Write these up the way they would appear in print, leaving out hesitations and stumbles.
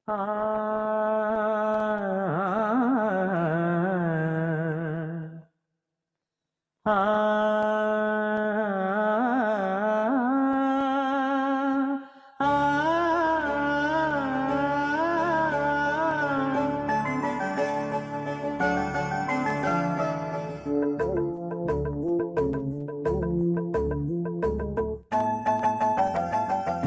ಆ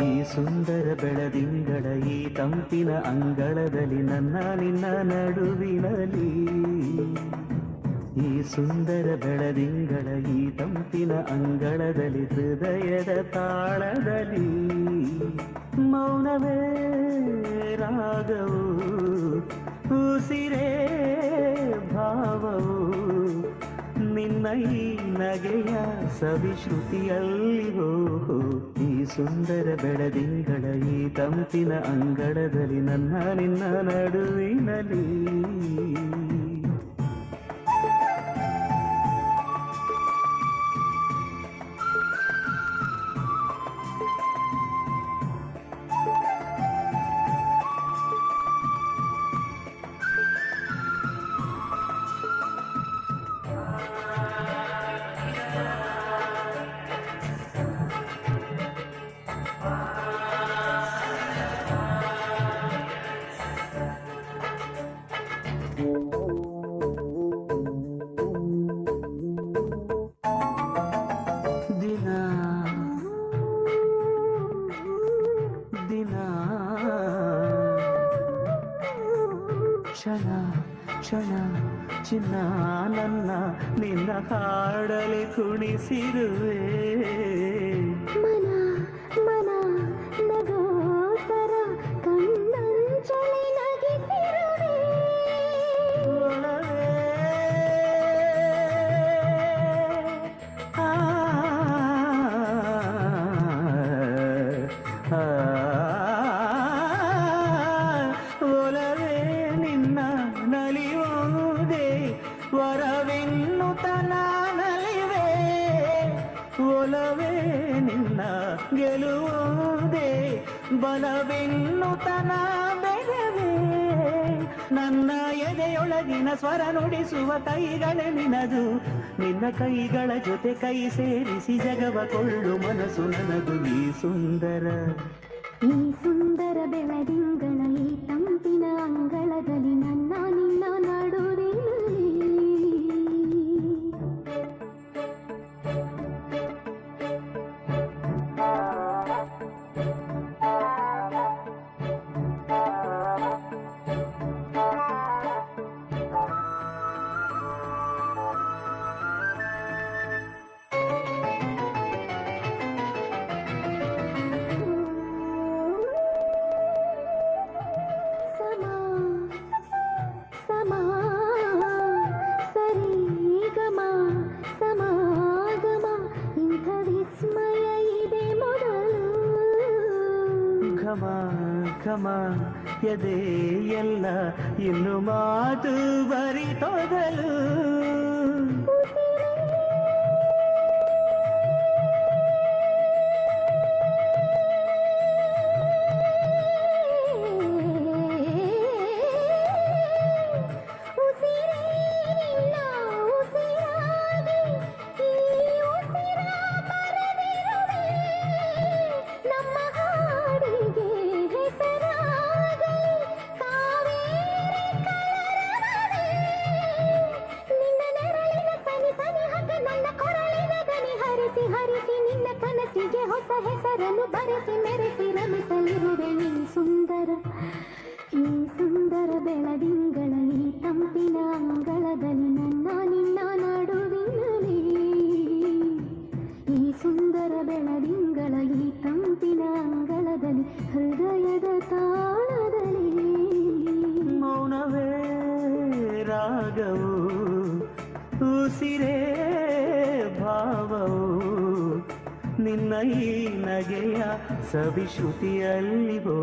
ಈ ಸುಂದರ ಬೆಳದಿಂಗಳ ಈ ತಂಪಿನ ಅಂಗಳದಲ್ಲಿ ನನ್ನ ನಿನ್ನ ನಡುವಿನಲ್ಲಿ ಈ ಸುಂದರ ಬೆಳದಿಂಗಳ ಈ ತಂಪಿನ ಅಂಗಳದಲ್ಲಿ ಹೃದಯದ ತಾಳದಲ್ಲಿ ಮೌನವೇ ರಾಗವು ಉಸಿರೇ ಭಾವವು ನಿನ್ನ ಈ ನಗೆಯ ಸವಿಶ್ರುತಿಯಲ್ಲಿವೋ ಈ ಸುಂದರ ಬೆಳದಿಂಗಳ ಈ ತಂಪಿನ ಅಂಗಳದಲ್ಲಿ ನನ್ನ ನಿನ್ನ ನಡುವಿನಲ್ಲಿ ಕ್ಷಣ ಕ್ಷಣ ಚಿನ್ನ ನನ್ನ ನಿನ್ನ ಹಾಡಲಿ ಕುಣಿಸಿರುವೆ ಮನ ಮನ ನಗೋತರ ಕಣ್ಣಂಚಲಿ ನಗಿಸಿರುವೆ ಒಳವೇ ಒಲವೇ ನಿನ್ನ ನಲಿಯುವುದೇ ವರವೆನ್ನುತನ ನಲಿವೆ ಒಲವೇ ನಿನ್ನ ಗೆಲುವುದೇ ಬಲವೆನ್ನುತನ ಬೆಳವೇ ನನ್ನ ಎದೆಯೊಳಗಿನ ಸ್ವರ ನುಡಿಸುವ ಕೈಗಳೇ ನಿನದು ನಿನ್ನ ಕೈಗಳ ಜೊತೆ ಕೈ ಸೇರಿಸಿ ಜಗವ ಕೊಳ್ಳು ಮನಸ್ಸು ನನದು ಈ ಸುಂದರ ಬೆಳದಿಂಗಳ ಈ ತಂಪಿನ ಅಂಗಳದಲ್ಲಿ ನನ್ನ ನಿನ್ನ ನಡುವಿನಲ್ಲಿ ಘಮ ಘಮ ಎದೆ ಎಲ್ಲ ಇನ್ನು ಮಾತು ಬರಿತೊದಲು ಹರಿಸಿ ನಿನ್ನ ಕನಸಿಗೆ ಹೊಸ ಹೆಸರನ್ನು ಬರೆಸಿ ಮೆರೆಸಿ ರಮಿಸಲಿರುವೆ ಈ ಸುಂದರ ಬೆಳದಿಂಗಳ ಈ ತಂಪಿನ ಅಂಗಳದಲ್ಲಿ ನನ್ನ ನಿನ್ನ ನಡುವಿನಲ್ಲಿ ಈ ಸುಂದರ ಬೆಳದಿಂಗಳ ಈ ತಂಪಿನ ಅಂಗಳದಲ್ಲಿ ಹೃದಯದ ತಾಳದಲ್ಲಿ ಮೌನವೇ ರಾಗವು ಉಸಿರೇ ಭಾವವು ನಿನ್ನ ಈ ನಗೆಯ ಸವಿಶ್ರುತಿಯಲ್ಲಿವೋ